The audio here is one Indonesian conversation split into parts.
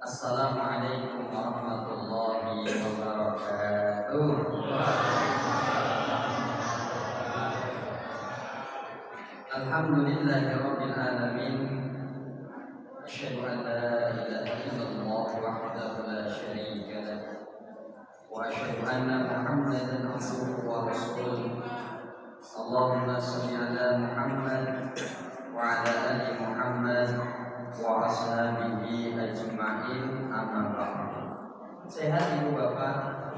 Assalamualaikum warahmatullahi wabarakatuh. Alhamdulillahirabbil alamin. Asyhadu an la ilaha illallah wahdahu la syarika lah. Wa asyhadu anna Muhammadan abduhu wa rasuluh. Allahumma shalli ala Muhammad wa ala ali Muhammad wa ashabihi ajma'in, amma ba'd. Sehat ibu bapak?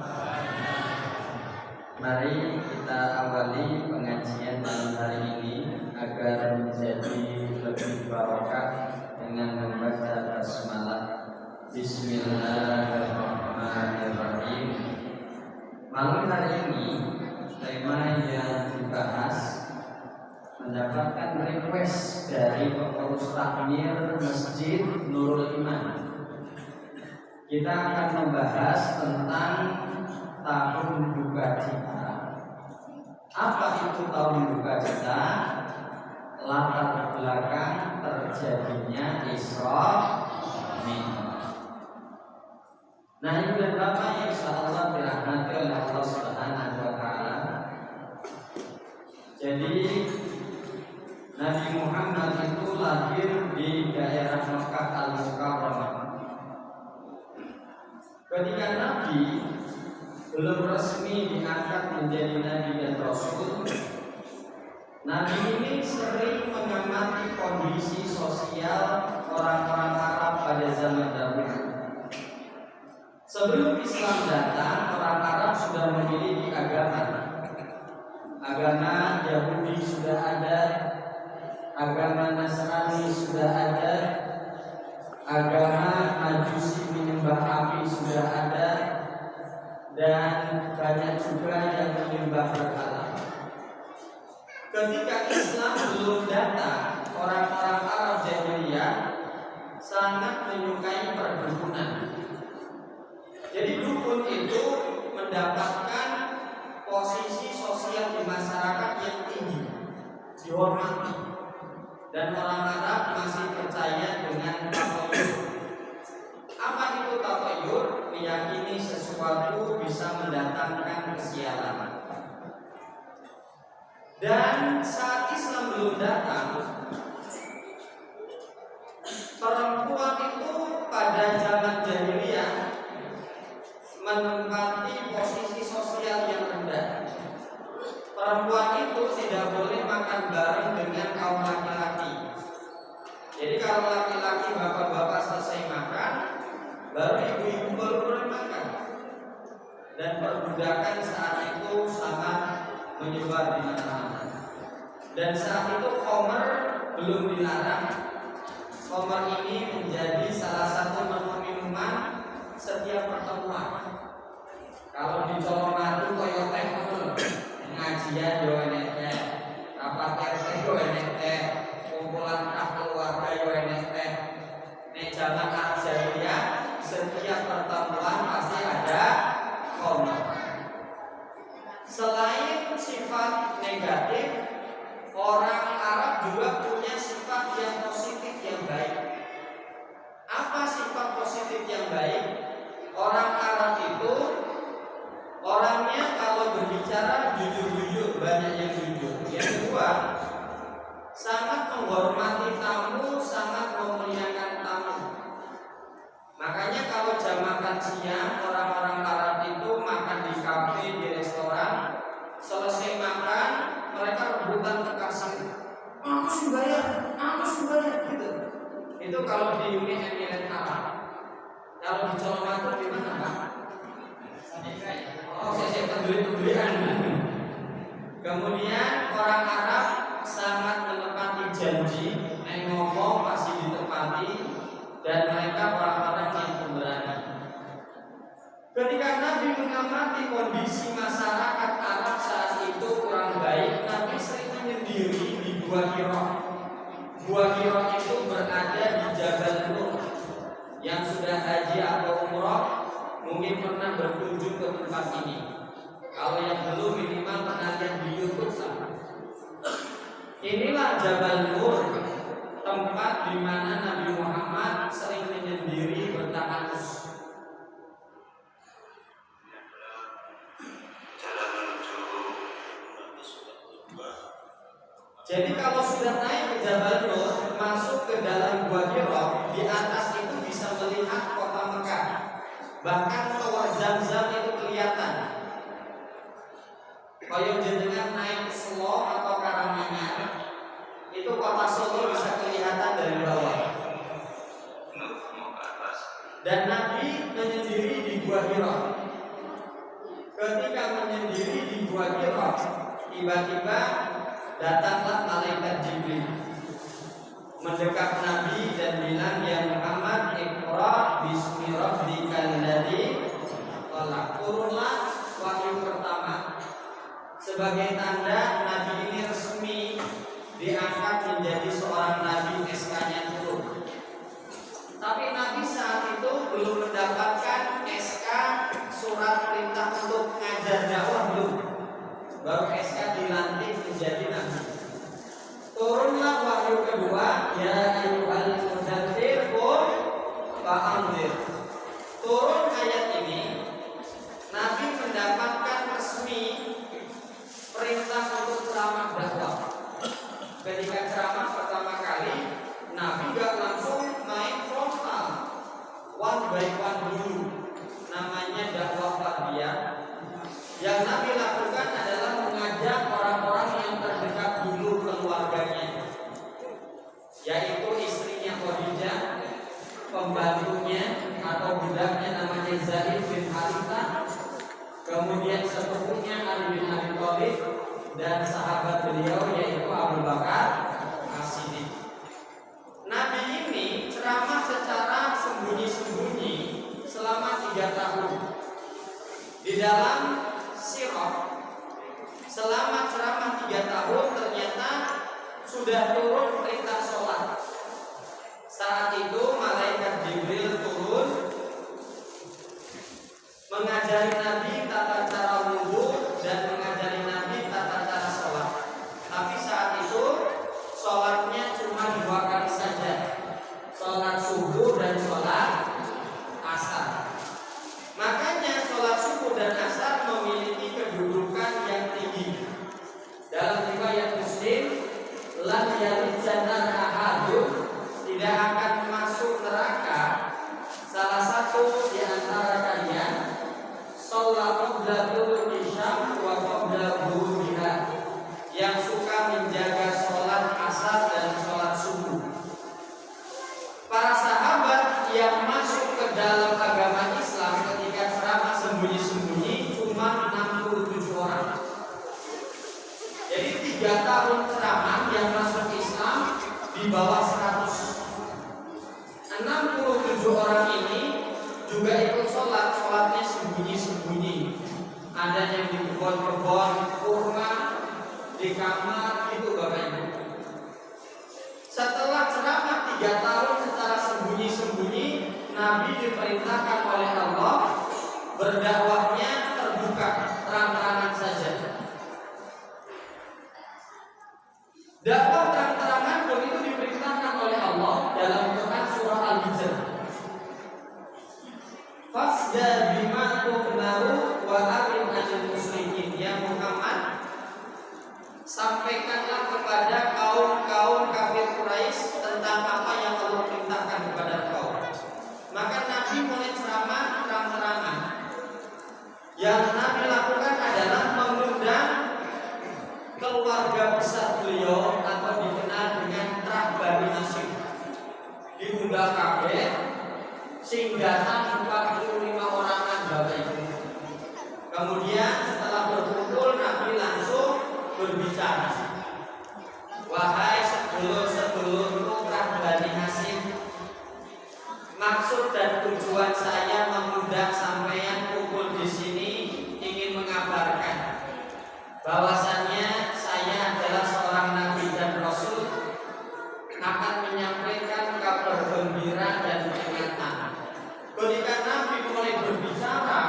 Mari kita awali pengajian malam hari ini agar menjadi lebih barokah dengan membaca basmalah. Bismillahirrahmanirrahim. Malam hari ini tema yang dibahas mendapatkan request dari pengurus takmir Masjid Nurul Iman. Kita akan membahas tentang tahun duka cita. Apa itu tahun duka cita? Latar belakang terjadinya Isra Mi'raj. Nah, ibu dan bapak yang insyaallah dirahmati oleh Allah Subhanahu wa taala. Jadi Nabi Muhammad itu lahir di daerah Mekah Al-Mukarramah. Ketika Nabi belum resmi diangkat menjadi Nabi dan Rasul, Nabi ini sering mengamati kondisi sosial orang-orang Arab pada zaman dahulu. Sebelum Islam datang, orang Arab sudah memiliki agama. Agama Yahudi sudah ada, agama Nasrani sudah ada, agama Majusi menyembah api sudah ada, dan banyak juga yang menyembah berhala. Ketika Islam belum datang, orang-orang Arab Jahiliyah sangat menyukai perdukunan. Jadi dukun itu mendapatkan posisi sosial di masyarakat yang tinggi, dihormati. Dan orang Arab masih percaya dengan tatoyur. Apa itu tatoyur? Meyakini sesuatu bisa mendatangkan kesialan. Dan saat Islam belum datang, perempuan itu pada zaman jahiliyah menempati posisi sosial yang rendah. Perempuan itu tidak boleh makan bareng dengan kaum laki-laki. Jadi kalau laki-laki bapak-bapak selesai makan, baru ibu-ibu baru boleh makan. Dan perbudakan saat itu sangat menyebar di mana-mana. Dan saat itu khamr belum dilarang. Khamr ini menjadi salah satu menu minuman setiap pertemuan. Kalau di Colomadu koyo teh pengajian yo enek teh, rapat RT yo enek teh, kumpulan keluarga yo enek teh. Nek zaman Arab Jahiliyah setiap pertemuan pasti ada khamr. Selain sifat negatif, orang Arab juga punya sifat yang positif yang baik. Apa sifat positif yang baik? Orang Arab itu orangnya kalau berbicara jujur-jujur, banyak yang jujur. Yang kedua, sangat menghormati tamu, sangat memuliakan tamu. Makanya kalau jam makan siang, orang-orang Arab itu makan di kafe, di restoran, selesai makan mereka rebutan tekasir. Aku sih bayar, gitu. Itu kalau di Uni Emirat Arab. Kalau di Colomadu di mana, Pak? Oh, saya peduli-pedulian. Kemudian orang Arab sangat menepati janji, ngomong pasti ditepati, dan mereka orang-orang yang pemberani. Ketika Nabi mengamati kondisi masyarakat Arab saat itu kurang baik, Nabi sering menyendiri di Gua Hira. Gua Hira itu berada di Jabal Nur. Yang sudah haji atau umroh mungkin pernah berkunjung ke tempat ini. Kalau yang belum minimal pernah lihat di YouTube sama. Inilah Jabal Nur, tempat di mana Nabi Muhammad sering menyendiri bertahan Jadi kalau sudah naik ke Jabal Nur, masuk ke dalam Gua Hira, di atas itu bisa melihat kota Mekah. Bahkan tower Zam-Zam itu kelihatan. Kalau jenengan naik ke Selo atau Karanganyar, itu kota Solo bisa kelihatan dari bawah. Dan Nabi menyendiri di Gua Hira. Ketika menyendiri di Gua Hira, tiba-tiba datanglah malaikat Jibril mendekat Nabi dan bilang, "Ya Muhammad, Iqra bismi rabbikal ladzi khalaq." Turunlah wahyu pertama. Sebagai tanda Nabi ini resmi diangkat menjadi seorang nabi, SK-nya turun. Tapi Nabi saat itu belum mendapatkan SK surat perintah untuk ngajar dakwah, belum. Baru SK dilantik menjadi nabi. Turunlah wahyu kedua, ya ayyuhal mudaththir qum fa'anzir. Turun ayat ini, Nabi mendapatkan resmi perintah untuk ceramah dakwah. Ketika ceramah pertama kali, Nabi gak langsung main frontal, one by one dulu. Namanya dakwah fardiyah. Yang Nabi lakukan adalah mengajak orang-orang yang terdekat dulu keluarganya, yaitu istrinya Khadijah, pembantunya atau budaknya namanya Zaid bin Harithah, kemudian sepupunya Ali bin Abi Thalib, dan sahabat beliau yaitu Abu Bakar As-Siddiq. Nabi ini ceramah secara sembunyi-sembunyi selama 3 tahun. Di dalam sirah, selama ceramah 3 tahun ternyata sudah turun perintah sholat. Saat itu malaikat Jibril turun mengajari Nabi tata cara wudhu dan mengajari Nabi tata cara sholat. Tapi saat itu sholatnya cuma 2 kali saja, sholat subuh dan sholat asar. Makanya sholat subuh dan asar memiliki kedudukan yang tinggi. Dalam riwayat Muslim, lam yalid jannah ahadun, tidak akan masuk neraka salah satu di antara kalian sholat qabla tulu'i syams wa qabla ghurubiha, yang suka menjaga sholat asar dan sholat subuh. Para sahabat yang masuk ke dalam agama Islam ketika ceramah sembunyi-sembunyi cuma 67 orang. Jadi 3 tahun ceramah yang masuk Islam di bawah 100. 67 orang ini juga ikut sholat, sholatnya sembunyi-sembunyi. Ada yang di kebun-kebun kurma, di kamar, gitu Bapak Ibu. Setelah ceramah 3 tahun secara sembunyi-sembunyi, Nabi diperintahkan oleh Allah berdakwahnya terbuka, terang-terangan saja. Dakwah terang-terangan pun itu diperintahkan oleh Allah dalam Quran surah Al-Hijr. Fasda bima tu'maru wa arid 'anil musyrikin. Ya Muhammad, sampaikanlah kepada kaum-kaum kafir Quraisy tentang apa yang Allah perintahkan kepada kau. Maka Nabi mulai ceramah terang-terangan. Yang Nabi lakukan adalah mengundang keluarga besar beliau atau dikenal dengan Trah Bani Hashim. Diundang kabeh, singgahan 45 orangan Bapak Ibu. Kemudian setelah berkumpul, Nabi langsung berbicara. Wahai sebelum-sebelumku Trah Bani Hashim, maksud dan tujuan saya mengundang sampeyan kumpul di sini ingin mengabarkan bahwasannya saya adalah seorang nabi dan rasul, akan menyampaikan kabar gembira dan peringatan. Ketika Nabi mulai berbicara,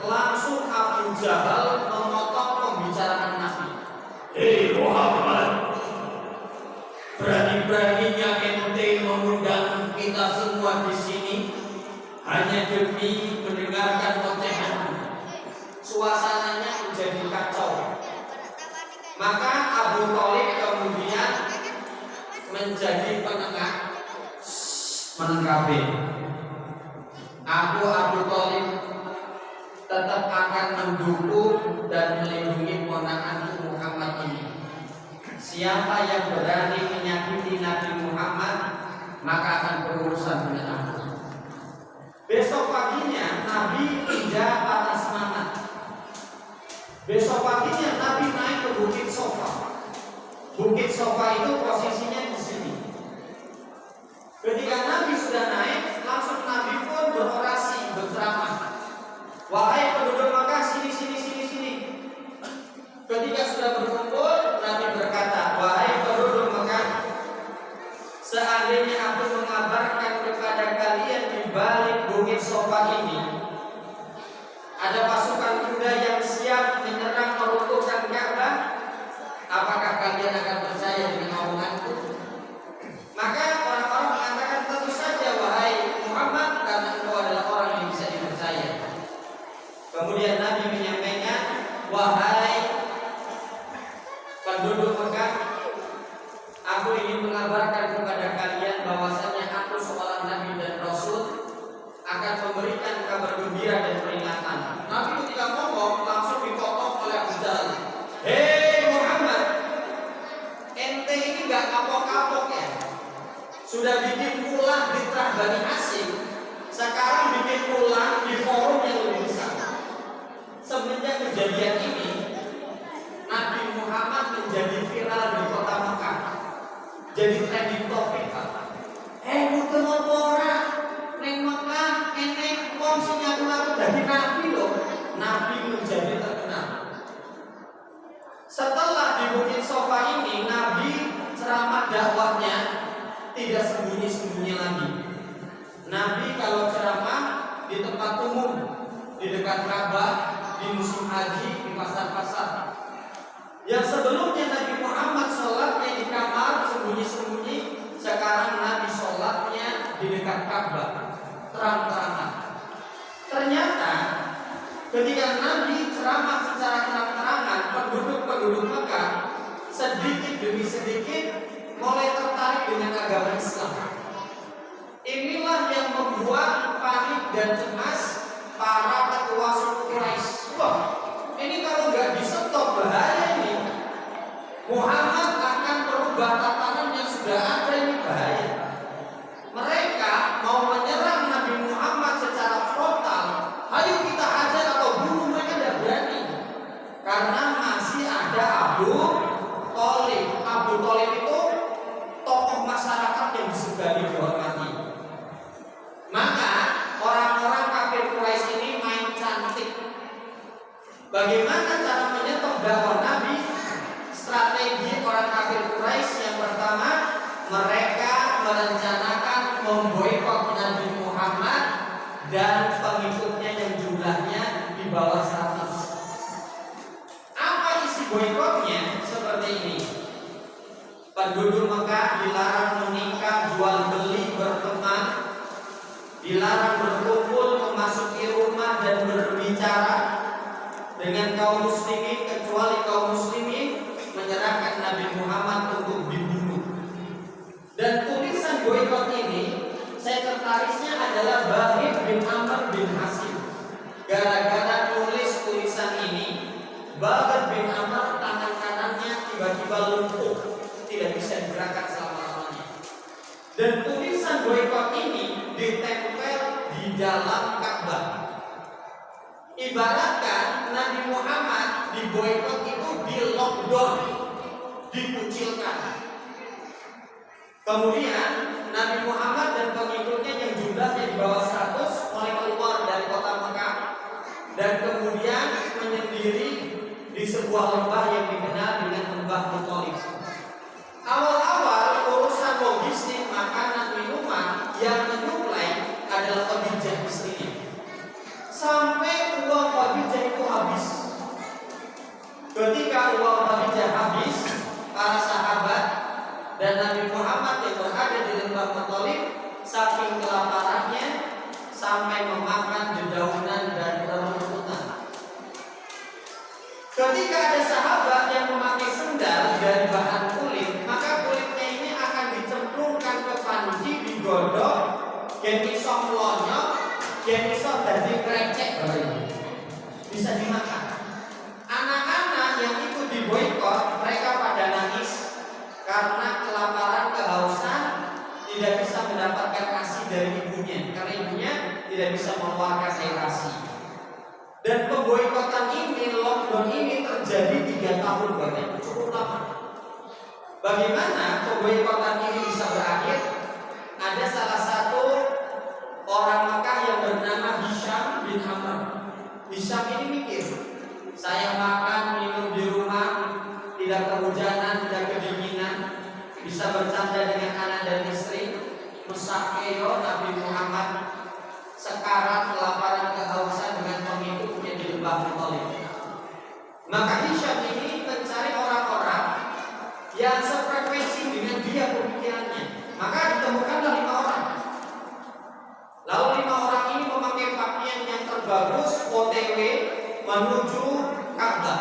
langsung Abu Jahal memotong pembicaraan Nabi. Hei Muhammad, berani-beraninya ente mengundang kita semua di sini hanya demi mendengarkan ocehan. Suasananya menjadi kacau. Maka Abu Thalib kemudian seneng kabeh. Aku Abu Thalib tetap akan mendukung dan melindungi ponakanku Muhammad ini. Siapa yang berani menyakiti Nabi Muhammad, maka akan berurusan dengan aku. Besok paginya Nabi tidak patah semangat. Besok paginya Nabi naik ke Bukit Sofa. Bukit Sofa itu posisinya di sini. Ketika Nabi sudah naik, langsung Nabi pun berorasi, berceramah. Wahai penduduk Makkah, sini. Ketika sudah berkumpul, Nabi berkata, wahai penduduk Makkah, seandainya aku mengabarkan kepada kalian di balik Bukit Sofa ini ada pasukan kuda yang siap menyerang meruntuhkan Ka'bah, apakah kalian akan percaya dengan omonganku? Maka orang-orang mengatakan, tentu saja wahai Muhammad, karena engkau adalah orang yang bisa dipercaya. Kemudian Nabi menyampaikan, wahai penduduk Mekah, aku ingin mengabarkan kepada kalian bahwasanya aku seorang Nabi dan Rasul akan memberikan kabar gembira dan peringatan. Nabi ketika ngomong langsung dipotong oleh Abu Jahal. Hei Muhammad, ente ini gak kapok-kapok ya? Sudah bikin ulah di tengah Bani Hasyim, sekarang bikin ulah di forum yang lebih besar. Semenjak kejadian ini, Nabi Muhammad menjadi viral di kota Mekah, jadi trending topik. Bukan apa ora neng Mekah, eneng wong sing ngaku dadi nabi loh. Nabi menjadi terkenal. Setelah di Bukit Sofa ini, Nabi ceramah dakwahnya tidak sembunyi-sembunyi lagi. Nabi kalau ceramah di tempat umum, di dekat Ka'bah, di musim haji, di pasar-pasar. Yang sebelumnya Nabi Muhammad sholatnya di kamar sembunyi-sembunyi, sekarang Nabi sholatnya di dekat Ka'bah, terang-terangan. Ternyata ketika Nabi ceramah secara terang-terangan, penduduk-penduduk Mekah sedikit demi sedikit mulai tertarik dengan agama Islam. Inilah yang membuat panik dan cemas para ketua suku Quraisy. Wah, ini kalau nggak di-stop bahaya ini. Muhammad akan merubah tatanan yang sudah ada, ini bahaya. Mereka mau menyerang Nabi Muhammad secara frontal. Ayo kita hajar atau bunuh, mereka tidak berani. Karena masih ada Abu Thalib. Abu Thalib itu tokoh masyarakat yang disegani, dihormati. Maka orang-orang kafir Quraisy ini main cantik. Bagaimana cara menyetop dakwah Nabi? Strategi orang kafir Quraisy yang pertama, mereka merencanakan memboikot Nabi Muhammad dan pengikutnya yang jumlahnya di bawah 100. Apa isi boikotnya? Seperti ini. Penduduk Mekah dilarang menikah, jual beli, berteman, dilarang berkumpul, memasuki rumah dan berbicara dengan kaum muslimin, kecuali kaum muslimin menyerahkan Nabi Muhammad untuk dibunuh. Dan tulisan boikot ini sekretarisnya adalah Bahir bin Amr bin Hasyim. Gara-gara tulis tulisan ini, Bahir bin Amr tangan kanannya tiba-tiba lumpuh, tidak bisa digerakkan selama-lamanya. Dan tulisan boikot ini ditempel di dalam Ka'bah. Ibaratkan Nabi Muhammad di boikot itu di lockdown, dikucilkan. Kemudian Nabi Muhammad dan pengikutnya yang jumlahnya di bawah 100 mulai keluar dari kota Mekah dan kemudian menyendiri di sebuah lembah yang dikenal dengan lembah Muthalib. Awal-awal urusan logistik makanan minuman yang menyuplai adalah Khadijah istrinya. Sampai uang Khadijah itu habis. Ketika uang Khadijah habis, para sahabat dan Nabi Muhammad yang berada di lembah Muthalib saking kelaparannya sampai memakan dedaunan dan rerumputan. Ketika ada sahabat yang memakai sendal dari bahan kulit, maka kulitnya ini akan dicemplungkan ke panci, digodok, gen iso mlonyok, gen iso dadi krecek bisa dimakan. Anak-anak yang ikut diboikot, mereka pada nangis karena kelaparan, kehausan, tidak bisa mendapatkan ASI dari ibunya, karena ibunya tidak bisa mengeluarkan air ASI. Dan pemboikotan ini, lockdown ini terjadi 3 tahun, bahkan cukup lama. Bagaimana pemboikotan ini bisa berakhir? Ada salah satu orang Mekah yang bernama Hisham bin Amr. Hisham ini mikir, saya makan minum di rumah, tidak kehujanan, tidak kedinginan, bisa bercanda dengan anak dan istri. Musakeo Nabi Muhammad sekarat kelaparan kehausan dengan pengikutnya di lembah Thalib. Maka Hisham ini mencari orang-orang yang sefrekuensi dengan dia pemikirannya. Maka ditemukanlah 5 orang. Lalu 5 orang ini memakai pakaian yang terbagus, OTW menuju Ka'bah.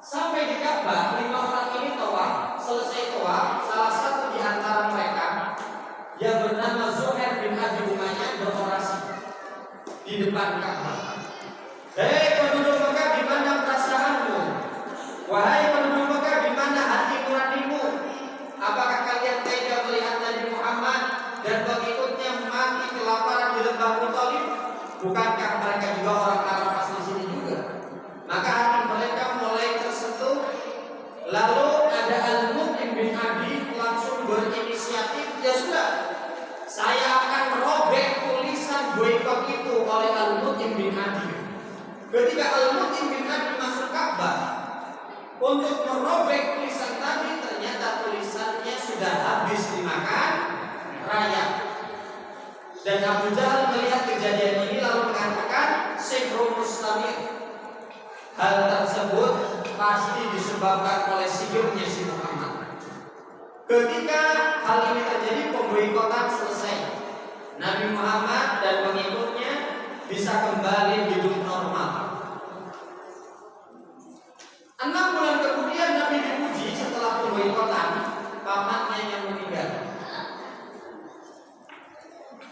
Sampai di Ka'bah, 5 orang ini tawaf. Selesai tawaf, salah satu di antara mereka yang bernama Zuhair bin Abi Umayyah berorasi di depan Ka'bah. Hei penduduk Mekah, di mana perasaanmu? Wahai penduduk Mekah, di mana hati nuranimu? Apakah kalian tega melihat Nabi Muhammad dan pengikutnya mati kelaparan di lembah Thalib? Bukankah mereka juga orang Arab asli sini juga? Maka hati mereka mulai tersentuh. Lalu ada Al-Mut'im bin Adi langsung berinisiatif, ya sudah, saya akan merobek tulisan boikot itu oleh Al-Mut'im bin Adi. Ketika Al-Mut'im bin Adi masuk Ka'bah untuk merobek tulisan tadi, ternyata tulisannya sudah habis dimakan rakyat. Dan Abu Jahal melihat kejadian ini lalu mengatakan, Sihru mustamir. Hal tersebut pasti disebabkan oleh sihirnya si Muhammad. Ketika hal ini terjadi, pemboikotan selesai. Nabi Muhammad dan pengikutnya bisa kembali hidup normal. 6 bulan kemudian Nabi dipuji setelah pemboikotan, pamannya yang meninggal.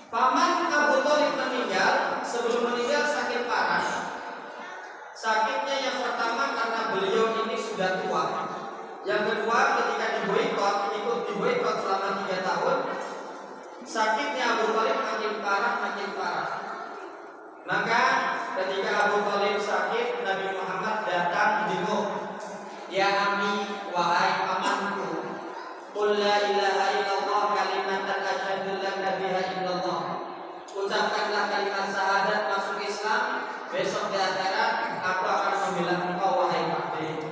Paman Abu Thalib meninggal. Sebelum meninggal sakit parah. Sakitnya yang pertama karena beliau ini sudah tua. Yang kedua, ketika diboikot, ikut diboikot selama 3 tahun, sakitnya Abu Thalib makin parah. Maka ketika Abu Thalib sakit, Nabi Muhammad datang menjenguk. Ya ami, wahai pamanku, qul la ilaha illallah kalimatan asyhadu an la ilaha illallah. Ucapkanlah kalimat syahadat masuk Islam. Besok di akhirat aku akan membela engkau wahai Abdi.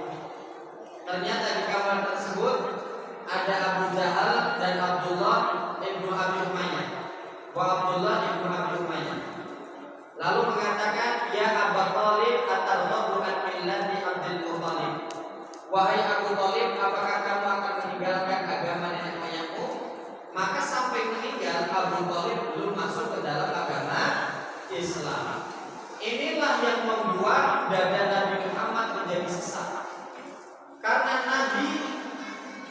Ternyata di kamar tersebut ada Abu Jahal dan Abdullah ibnu Abi Umayyah. Lalu mengatakan, ya Abu Thalib atarghabu an millati Abdul Muthalib. Wahai Abu Thalib, apakah kamu akan meninggalkan agama nenek moyangmu? Maka sampai meninggal Abu Thalib belum masuk ke dalam agama Islam. Inilah yang membuat dada Nabi Muhammad menjadi sesak. Karena Nabi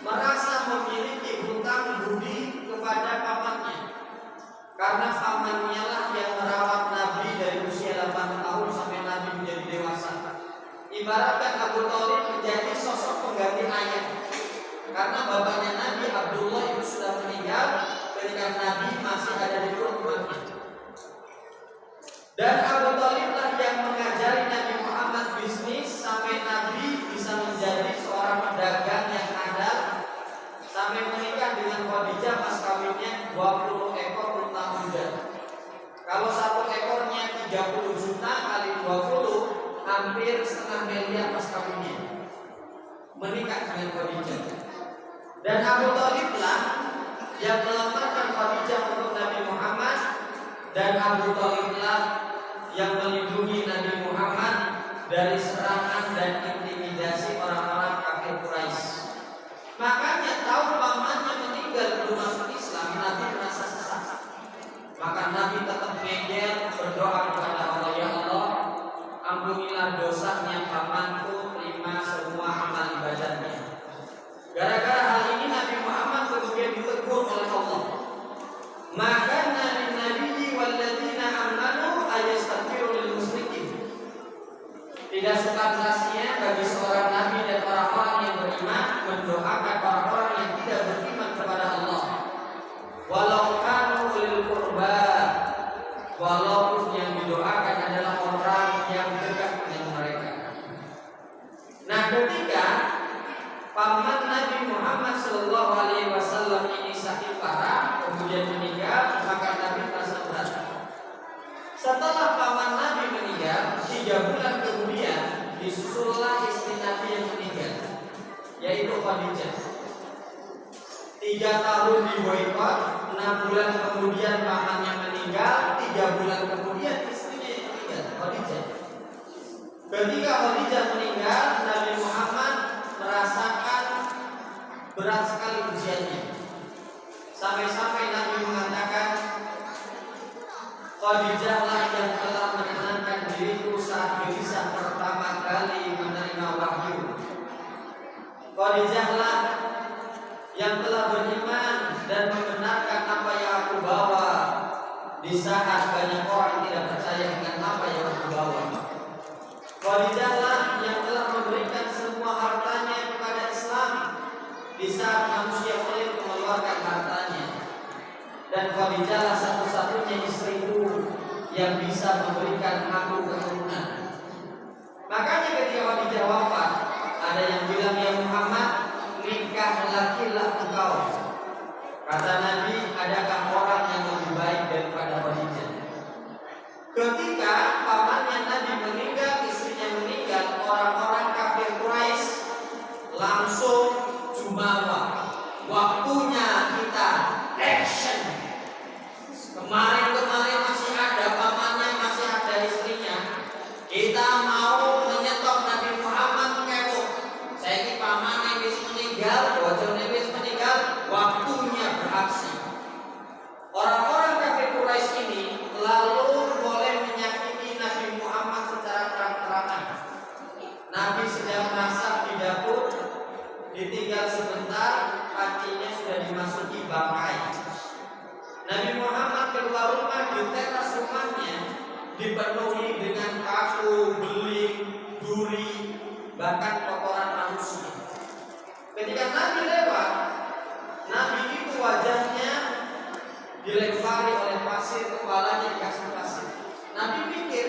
merasa memiliki hutang budi kepada pamannya. Karena pamannya lah yang merawat Nabi dari usia 8 tahun sampai Nabi menjadi dewasa. Ibaratkan Abu Thalib menjadi sosok pengganti ayah. Karena bapaknya Nabi Abdullah itu sudah meninggal ketika Nabi masih ada di perut emaknya. Dan Abu Thalib lah yang mengajari Nabi Muhammad bisnis sampai Nabi bisa menjadi seorang pedagang yang andal, sampai menikah dengan Khadijah pas kawinnya 20 ekor unta muda. Kalau 1 ekornya 30 juta kali 20, hampir setengah miliar pas kawinnya. Menikah dengan Khadijah. Dan Abu Thalib lah yang melamparkan Khadijah untuk Nabi Muhammad, dan Abu Thalib lah yang melindungi Nabi Muhammad dari serangan dan intimidasi orang-orang kafir Quraisy. Makanya tahu pamannya meninggal belum masuk Islam, Nabi merasa sesak. Maka Nabi tetap ngejel, berdoa kepada Allah, ya Allah, ampunilah dosanya pamanku, terima semua amal ibadahnya. Gara-gara hal ini Nabi Muhammad kemudian ditegur oleh Allah. Maka tidak sepantasnya bagi seorang nabi dan orang-orang yang beriman mendoakan orang-orang yang tidak beriman kepada Allah. Walau kanu ulil qurba, walaupun yang didoakan adalah orang yang dekat dengan mereka. Nah, ketika paman Nabi Muhammad SAW ini sakit parah, kemudian meninggal, maka Nabi merasa berat. Setelah paman Nabi meninggal, 3 bulan kemudian disusullah istri Nabi yang meninggal, yaitu Khadijah. 3 tahun diboikot, 6 bulan kemudian pamannya meninggal, 3 bulan kemudian istrinya yang meninggal, Khadijah. Ketika Khadijah meninggal, Nabi Muhammad merasakan berat sekali ujiannya. Sampai-sampai Nabi mengatakan, Khadijahlah yang telah menenangkan diriku saat gelisah pertama kali menerima wahyu. Khadijahlah yang telah beriman dan membenarkan apa yang aku bawa di saat banyak orang tidak percaya dengan apa yang aku bawa. Khadijahlah yang telah memberikan semua hartanya kepada Islam di saat manusia pelit mengeluarkan hartanya. Dan Khadijahlah satu-satunya istriku yang bisa memberikan aku keturunan. Makanya ketika Khadijah wafat, ada yang bilang, ya Muhammad, nikah lakilah engkau. Kata Nabi, adakah orang yang lebih baik daripada Khadijah? Ketika pamannya Nabi meninggal, istrinya meninggal, orang-orang kafir Quraisy langsung jumawa. Waktunya kita action. Kemarin masih ada pamannya, masih ada istrinya. Kita mau menyetop Nabi Muhammad kewok. Saya ini pamannya wis meninggal, bojone wis meninggal, waktunya beraksi. Orang-orang kafir Quraisy ini lalu boleh menyakiti Nabi Muhammad secara terang-terangan. Nabi sedang masak di dapur, ditinggal sebentar, pancinya sudah dimasuki bangkai. Nabi Muhammad keluar rumah, di teras rumahnya dipenuhi dengan paku, beling, duri, bahkan kotoran manusia. Ketika Nabi lewat, Nabi itu wajahnya dilempari oleh pasir, kepalanya dikasih pasir. Nabi pikir,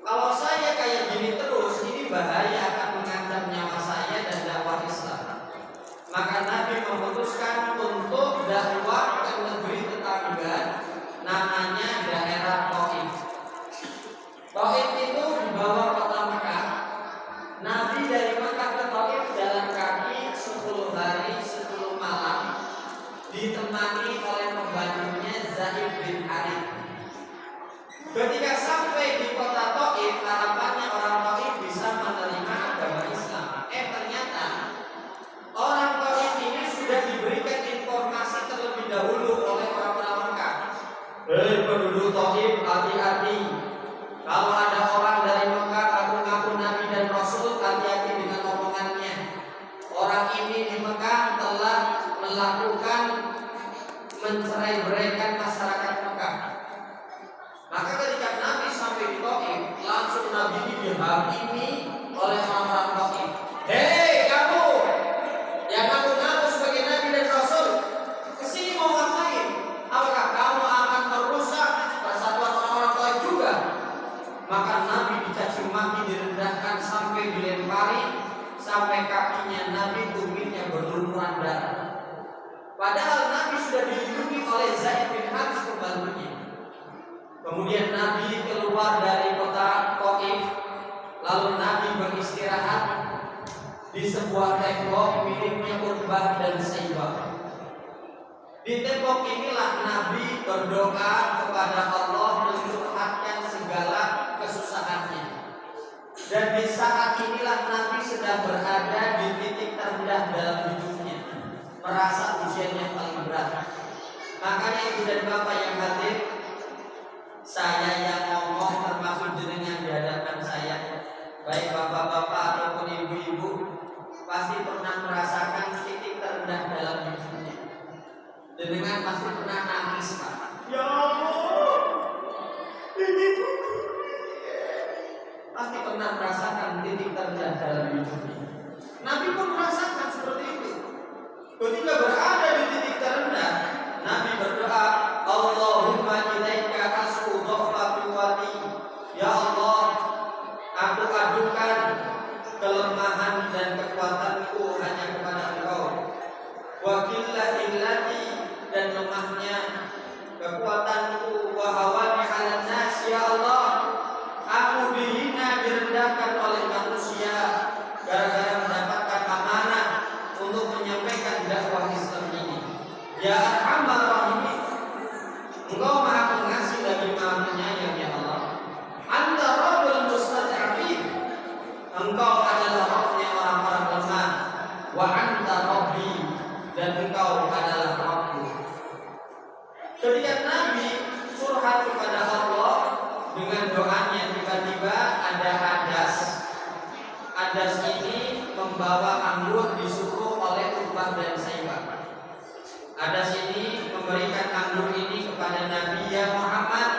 kalau saya kayak gini terus, ini bahaya, akan mengancam nyawa saya dan dakwah Islam. Maka Nabi memutuskan untuk dakwah ke negeri tetangga, namanya daerah Taif. Taif itu di bawah kota Mekah. Nabi dari Mekah ke Taif jalan kaki 10 hari 10 malam, ditemani oleh pembantunya Zaid bin Harith. Ketika sampai di kota Taif, harapannya orang Taif bisa menerima agama Islam. Ternyata orang Taif ini sudah diberikan informasi terlebih dahulu oleh orang-orang Mekah. Hei penduduk Taif, hati-hati. Kalau ada orang dari Mekah ngaku-ngaku Nabi dan Rasul, hati-hati dengan omongannya. Orang ini di Mekah telah melakukan mencerai-beraikan masyarakat Mekah. Maka ketika Nabi sampai di Taif, langsung Nabi ini dihakimi oleh orang-orang Taif. Hei kamu yang ngaku-ngaku sebagai Nabi dan Rasul, kesini mau ngapain? Apakah kamu akan merusak persatuan orang-orang Taif juga? Maka Nabi dicaci maki, direndahkan sampai dilempari, sampai kakinya Nabi tumitnya berlumuran darah. Padahal Nabi sudah dilindungi oleh Zaid bin Harith pembantunya. Kemudian Nabi keluar dari kota Taif, lalu Nabi beristirahat di sebuah tembok miliknya Utbah dan Saibah. Di tembok inilah Nabi berdoa kepada Allah mencurhatkan segala kesusahannya. Dan di saat inilah Nabi sedang berada di titik terendah dalam hidupnya, merasa ujiannya paling berat. Makanya ibu dan bapak yang hadir, saya yang ngomong termasuk jenengan di hadapan saya, baik bapak-bapak ataupun ibu-ibu, pasti pernah merasakan titik terendah dalam hidupnya. Jenengan pasti pernah nangis, Pak. Ya Allah, Nabi curhat kepada Allah dengan doanya, tiba-tiba ada hadas. Hadas ini membawa anggur disuruh oleh Uqbah dan Saibah. Hadas ini memberikan anggur ini kepada Nabi, ya Muhammad,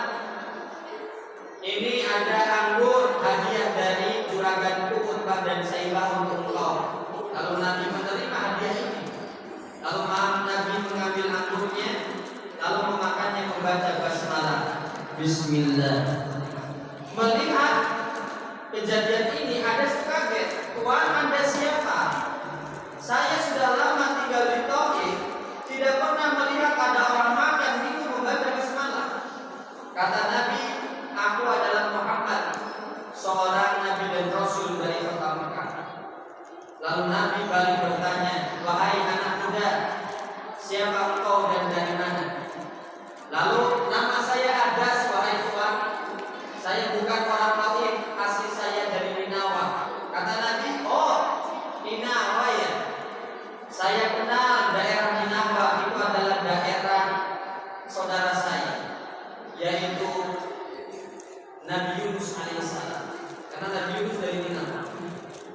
ini ada anggur hadiah dari juraganku Uqbah dan Saibah untuk engkau. Lalu Nabi menerima hadiah ini. Lalu Nabi mengambil anggurnya, lalu memakannya, membaca basmalah, Bismillah. Melihat kejadian ini, ada kaget. Tuhan, Anda siapa? Saya sudah lama tinggal di Taif, tidak pernah melihat ada orang makan minum membaca basmalah. Kata Nabi, aku adalah Muhammad, seorang Nabi dan Rasul dari kota Mekah. Lalu Nabi balik bertanya, wahai anak muda, siapa engkau dan dari mana? Lalu, nama saya Hadas, wahai Tuhan. Saya bukan orang Taif, asli saya dari Ninawa. Kata Nabi, oh Ninawa ya. Saya kenal daerah Ninawa, itu adalah daerah saudara saya, yaitu Nabi Yunus alaihissalam. Karena Nabi Yunus dari Ninawa.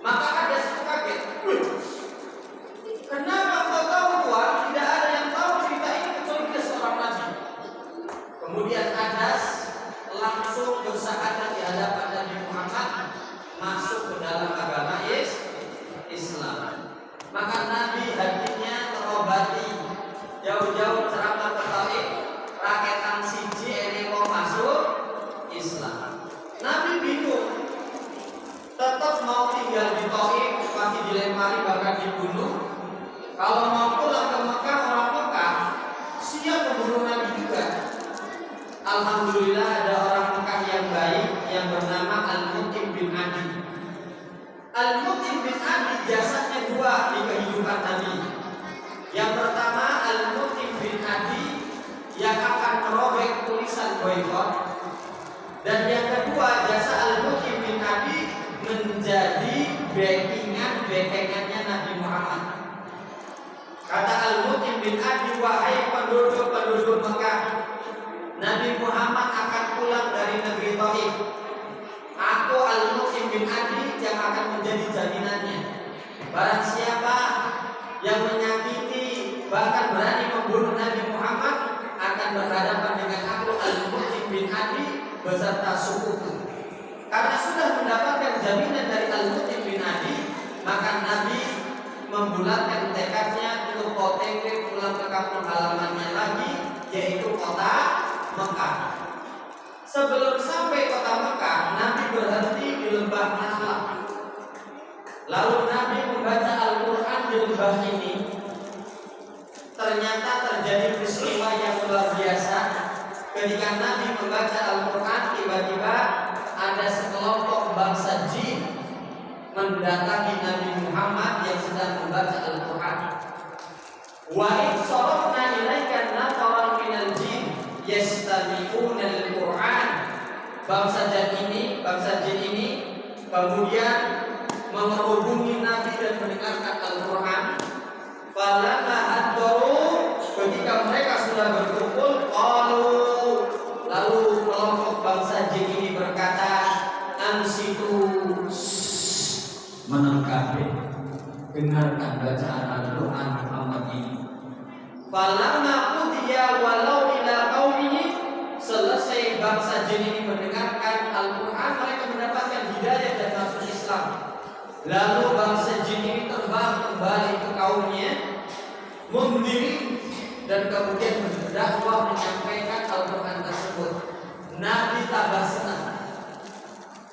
Maka ada kaget. Kenapa kau tahu Tuhan? Tidak ada yang tahu cerita ini kecuali dia seorang Nabi. Kemudian Hadas langsung bersyahadat di hadapan Nabi Muhammad, masuk ke dalam agama Islam. Maka Nabi hatinya terobati, jauh-jauh ceramah ke Taif, rakyatan siji eneko masuk Islam. Nabi bingung, tetap mau tinggal di Taif, masih dilempari bahkan dibunuh. Kalau mau pulang ke Mekah, orang Mekah siap membunuh Nabi juga. Alhamdulillah ada orang Mekah yang baik yang bernama Al-Mutim bin Adi. Al-Mutim bin Adi jasanya dua di kehidupan Nabi. Yang pertama, Al-Mutim bin Adi yang akan merobek tulisan boikot. Dan yang kedua, jasa Al-Mutim bin Adi menjadi backingannya Nabi Muhammad. Kata Al-Mutim bin Adi, wahai penduduk-penduduk Mekah, Nabi Muhammad akan pulang dari negeri Taif. Aku Al-Mutim bin Adi yang akan menjadi jaminannya. Barang siapa yang menyakiti bahkan berani membunuh Nabi Muhammad akan berhadapan dengan aku Al-Mutim bin Adi beserta sukuku. Karena sudah mendapatkan jaminan dari Al-Mutim bin Adi, maka Nabi membulatkan tekadnya untuk OTW pulang ke kampung halamannya lagi, yaitu kota Mekah. Sebelum sampai kota Mekah, Nabi berhenti di lembah Nahlah. Lalu Nabi membaca Al-Quran di lembah ini. Ternyata terjadi peristiwa yang luar biasa. Ketika Nabi membaca Al-Quran, tiba-tiba ada sekelompok bangsa jin mendatangi Nabi Muhammad yang sedang membaca Al-Quran. Wa idh sarafna ilaika nafaran minal jin yastami'una al-Quran. Bangsa jin ini kemudian menghubungi Nabi dan mendengarkan Al-Quran. Falamma haddaru, ketika mereka sudah berkumpul, lalu kelompok bangsa jin ini berkata, ansitu, menengkapi, dengarkan bacaan Al-Quran Muhammad ini. Falamma qudiya walau ila qaumihi, selesai bangsa jin ini mendengarkan Al-Quran, mereka mendapatkan hidayah dan masuk Islam. Lalu bangsa jin ini terbang kembali ke kaumnya, mendiri dan kemudian berdakwah menyampaikan Al-Quran tersebut. Nabi tambah senang.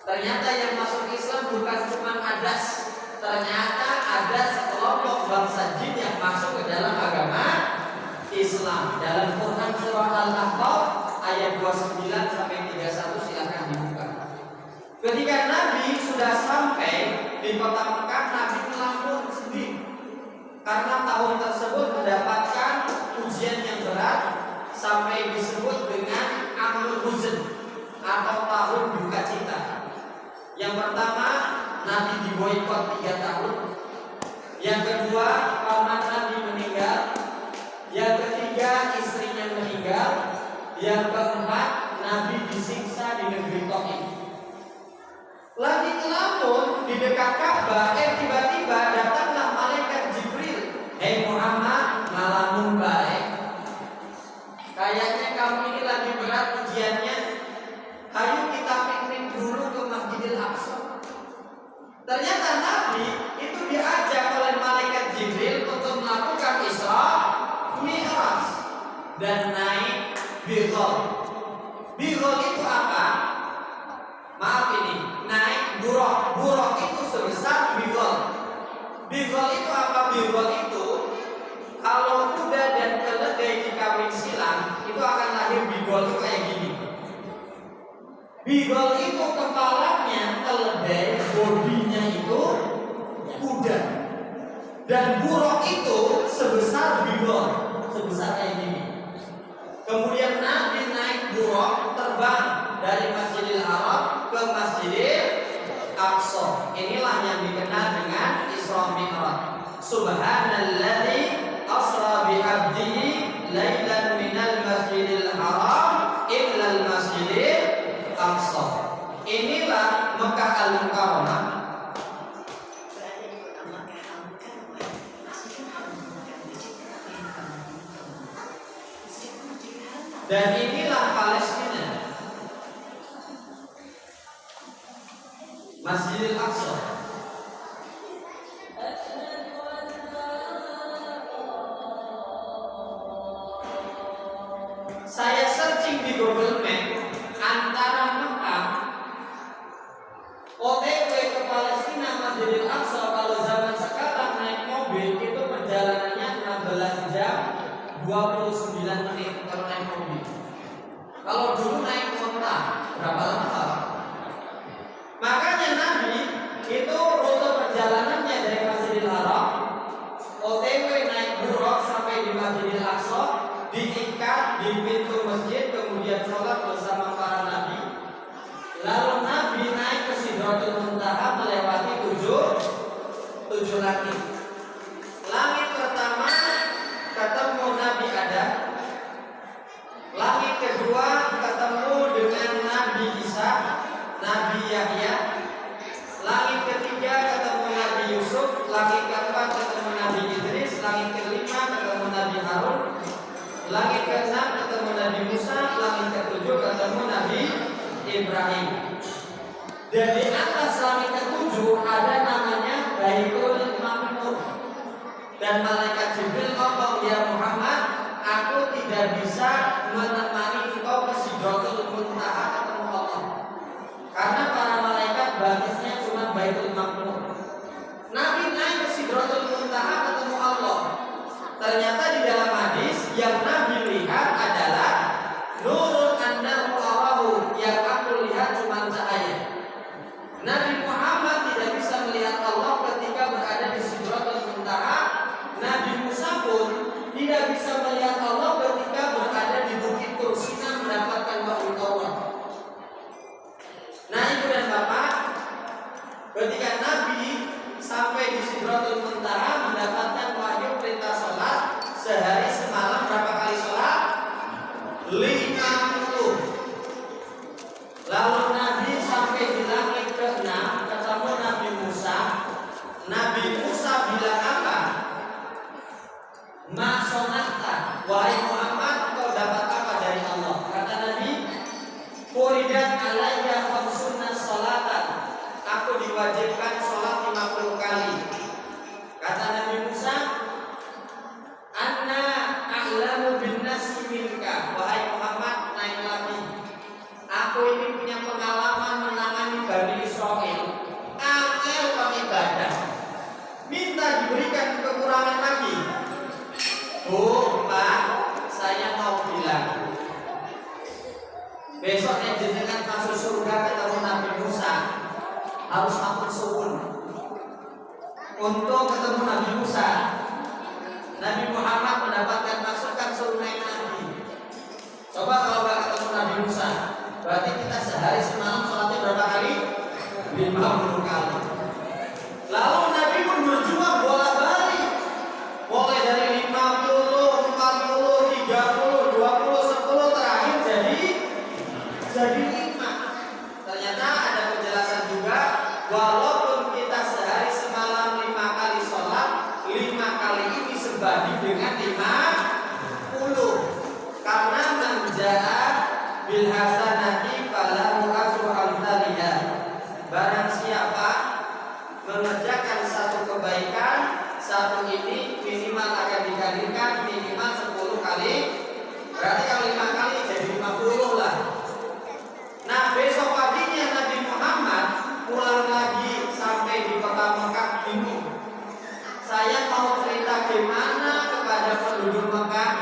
Ternyata yang masuk Islam bukan cuma Hadas, ternyata ada sekelompok bangsa jin yang masuk ke dalam agama Islam. Dalam Quran surah Al-Ahqaf ayat 29 sampai 31 silakan dibuka. Ketika Nabi sudah sampai di kota Mekah, Nabi melampung sedih karena tahun tersebut mendapatkan ujian yang berat sampai disebut dengan Amul Huzn atau tahun duka cita. Yang pertama, Nabi diboikot 3 tahun. Yang kedua, paman Nabi meninggal. Yang ketiga, istrinya meninggal. Yang Yang keempat, Nabi disiksa di negeri Taif. Lagi ngelamun di dekat Ka'bah, tiba-tiba datanglah malaikat Jibril. Hei Muhammad, ngalamun baik. Kayaknya kamu ini lagi berat ujiannya. Ayo kita piknik dulu ke Masjidil Aqsa. Ternyata Nabi itu diajak oleh malaikat Jibril untuk melakukan Isra Mi'raj dan naik Birol. Birol itu apa? Maaf ini, naik buruk. Buruk itu sebesar Birol. Birol itu apa? Birol itu kalau kuda dan keledai dikawin silang, itu akan lahir bigol itu kayak gini. Bigol itu kepalanya keledai, bodinya itu kuda. Dan buruk itu sebesar bigol, sebesar kayak gini. Kemudian Nabi naik buruk terbang dari Masjidil Haram ke Masjidil Aqsa. Inilah yang dikenal dengan Isra Mi'raj. Subhanalladzi asra bi 'abdihi lailan minal Masjidil Haram ila al Masjidil Aqsa. Inilah Mekah Al-Mukarramah. Dan inilah Palestina, Masjidil Aqsa. Saya searching di Google Map antara Mekah OTW ke Palestina Masjidil Aqsa. Kalau zaman sekarang naik mobil itu perjalanannya 16 jam 29 menit kalau naik mobil. Kalau dulu naik kota berapa lama? Makanya Nabi itu rute perjalanannya dari Masjidil Haram OTW naik buruk sampai di Masjidil Aqsa, diikat di pintu masjid, kemudian sholat bersama para nabi. Lalu Nabi naik ke Sidratul Muntaha melewati tujuh langit. Langit pertama ketemu Nabi Adam. Langit kedua ketemu dengan Nabi Isa, Nabi Yahya. Langit ketiga ketemu Nabi Yusuf. Langit keempat ketemu Nabi Idris. Langit kelima ketemu Nabi Harun. Langit keenam ketemu Nabi Musa. Langit ketujuh ketemu Nabi Ibrahim. Dan di atas langit ketujuh ada namanya Baitul Ma'mur. Dan malaikat Jibril ngomong, ya Muhammad, aku tidak bisa menemani engkau ke Sidratul Muntaha ketemu Allah, karena para malaikat batasnya cuma Baitul Ma'mur. Nabi naik ke Sidratul Muntaha ketemu Allah. Ternyata di dalam hadis yang Nabi lihat adalah nurun annahu arahu, yang aku lihat cuma cahaya. Nabi Muhammad tidak bisa melihat Allah ketika berada di Sidratul Muntaha. Nabi Musa pun tidak bisa melihat Allah ketika berada di Bukit Tursina mendapatkan wahyu Allah. Nah, ibu dan bapak, ketika Nabi sampai di Sidratul Muntaha mendapatkan wahyu perintah sholat, sehari semalam berapa kali sholat? 50. Lalu Nabi sampai di langit ke-6 ketemu Nabi Musa. Nabi Musa bilang apa? Ma sonata, wahai Muhammad, kau dapat apa dari Allah? Kata Nabi, furidat alayya khamsunna sholatan, aku diwajibkan sholat 50 kali. Kata Nabi Musa, anna a'lamu bin nasi minka, wahai Muhammad, naik lagi. Aku ini punya pengalaman menangani Bani Israel. Angel ibadah, minta diberikan kekurangan lagi. Bu, Pak, saya mau bilang, besoknya jenengan masuk surga ketemu Nabi Musa, harus ampun suwun. Untuk ketemu Nabi Musa, Nabi Muhammad mendapatkan masukan suruh naik Nabi. Coba kalau nggak ketemu Nabi Musa, berarti kita sehari semalam sholatnya berapa kali? 50 kali. Lalu Nabi pun berjuang bolak-balik, mulai dari 50, 40, 30, 20, 10, terakhir jadi bil hasanati falahu asyru amsalihha. Barang siapa mengerjakan satu kebaikan, satu ini minimal akan dikalikan minimal 10 kali. Berarti kalau 5 kali jadi 50 lah. Nah, besok paginya Nabi Muhammad pulang lagi sampai di kota Mekah bingung. Saya mau cerita gimana kepada penduduk Mekah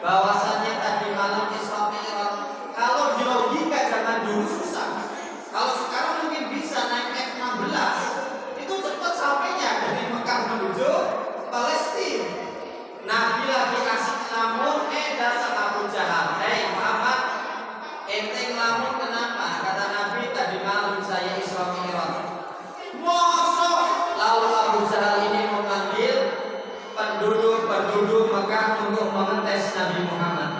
bahwasannya tadi malam Isra Mi'raj. Kalau di logika zaman dulu susah. Kalau sekarang mungkin bisa naik F-16 itu cepat sampainya dari Mekah menuju Palestina. Nabi lagi asik lamun datang Abu Jahal. Hei Muhammad, ente ngelamun kenapa? Kata Nabi tadi malam saya Isra Mi'raj. Mosok. Lalu Abu Jahal ini memanggil penduduk Mekah untuk mengetes Nabi Muhammad.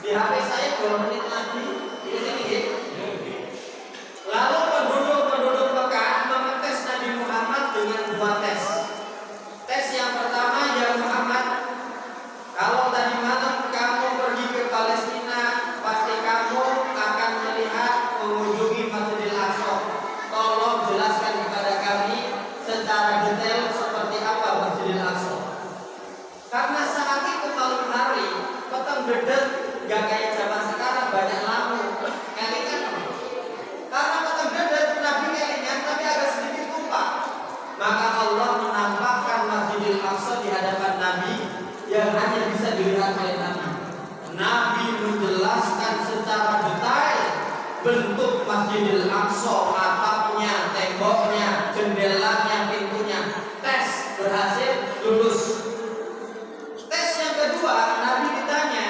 Di HP saya 2 menit lagi. Ini. Lalu penduduk Mekah mengetes Nabi Muhammad dengan 2 tes. Tes yang pertama, ya Muhammad, kalau tadi malam kamu pergi ke Palestina, pasti kamu akan melihat mengunjungi Masjidil Aqsa. Tolong jelaskan kepada kami secara detail seperti apa Masjidil Aqsa. Karena saat itu malam hari, petang dedet, gak kayak zaman sekarang banyak lampu, elingan. Karena petang dedet, Nabi elingan tapi agak sedikit tumpah. Maka Allah menampakkan Masjidil Aqsa di hadapan Nabi yang hanya bisa dilihat oleh Nabi. Nabi menjelaskan secara detail bentuk Masjidil Aqsa, atapnya, temboknya, jendelanya, pintunya. Tes berhasil, lulus. Tes yang kedua, Nabi ditanya,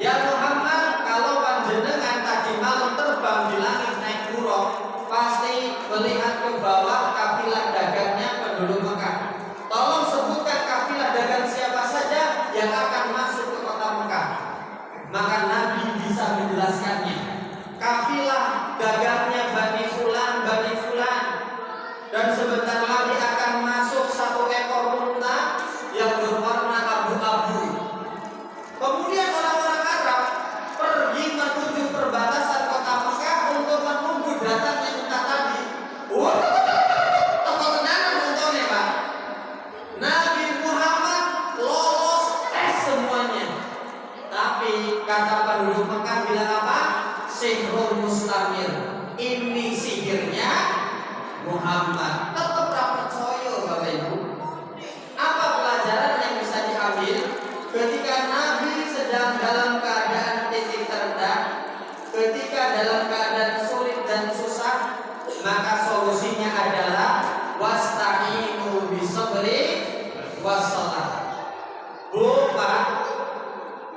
ya Muhammad, kalau panjenengan tadi malam terbang di langit naik buruk, pasti melihat ke bawah kafilah dagangnya penduduk Mekah. Tolong sebutkan kafilah dagang siapa saja yang akan masuk ke kota Mekah. Maka Nabi bisa menjelaskannya. Kafilah dagangnya Bani Fulan, Bani Fulan. Dan sebentar lagi akan masuk 1 ekor unta yang berwarna abu-abu. Kemudian orang-orang Arab pergi menuju perbatasan kota Mekah untuk menunggu datangnya unta tadi. Toko tenanan untanya Pak. Nabi Muhammad lolos tes semuanya. Tapi kata penduduk Mekah bilang apa? Sihrul mustamir. Ini sihirnya Muhammad. Tetap tak percaya Bapak Ibu. Apa pelajaran yang bisa diambil ketika Nabi sedang dalam keadaan titik terendah, ketika dalam keadaan sulit dan susah, maka solusinya adalah wasta'inu bisabri wassalah. Pak,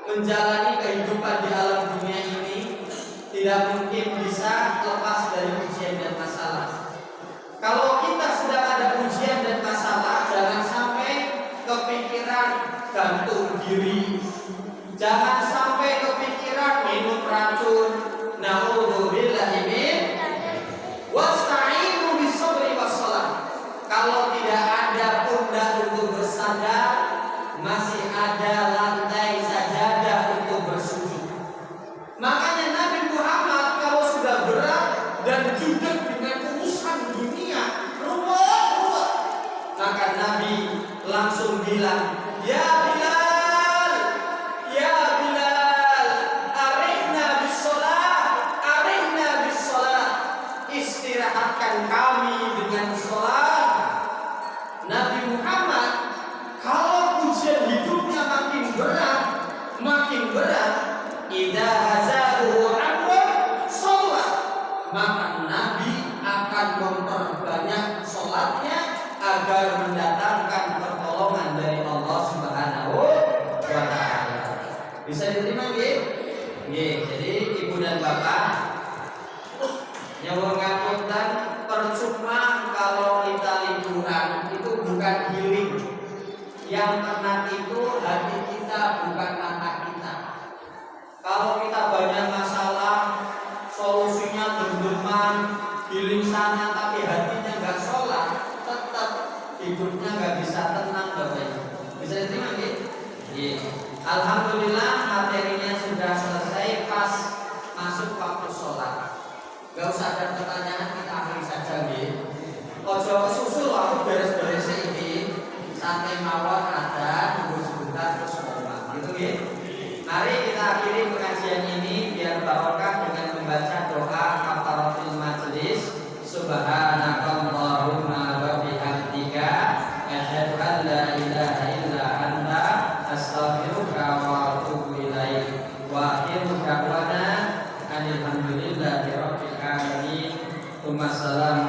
menjalani kehidupan di alam dunia ini tidak mungkin bisa lepas dari ujian dan masalah. Kalau kita sedang ada ujian dan masalah, jangan sampai kepikiran gantung diri, jangan sampai kepikiran minum racun. Na'udzubillahi min wasta'inu bisabri wassalah. Kalau tidak ada pundak untuk bersandar, masih ada lantai sajadah untuk bersujud. Makanya Nabi Muhammad kalau sudah berat dan judek dengan urusan dunia ruwet, maka Nabi langsung bilang, ya Bilal, ya Bilal, arihna bis sholat, istirahatkan kami dengan sholat. Nabi Muhammad kalau ujian hidupnya makin berat, idza hazahu amrun sholat, maka Nabi akan memperbanyak sholatnya agar mendatangkan pertolongan dari Allah Subhanahu wa Ta'ala. Bisa diterima nggih? Nggih. Jadi ibu dan bapak, nyuwun ngapunten, percuma kalau kita liburan itu bukan healing. Yang tenang itu hati kita, bukan mata kita. Kalau kita banyak masalah, solusinya dendeman, healing sana, tapi hatinya nggak sholat, tetap hidupnya nggak bisa tenang, Bapak Ibu. Bisa diterima nggih? Alhamdulillah materinya sudah selesai pas usah ada pertanyaan kita akhiri saja nggih. Ojo kesusul aku beres-beres ini. Santai mawon ada tunggu sebentar terus ngomong. Gitu nggih. Mari kita akhiri pengajian ini biar barokah dengan membaca doa kafaratul majelis. Subhanakallahumma wa bihamdika asyhadu an la ilaha illa anta astaghfiruka wa atubu ilaik. Wa akhiru da'wana alhamdulillahi rabbil alamin. Wassalamu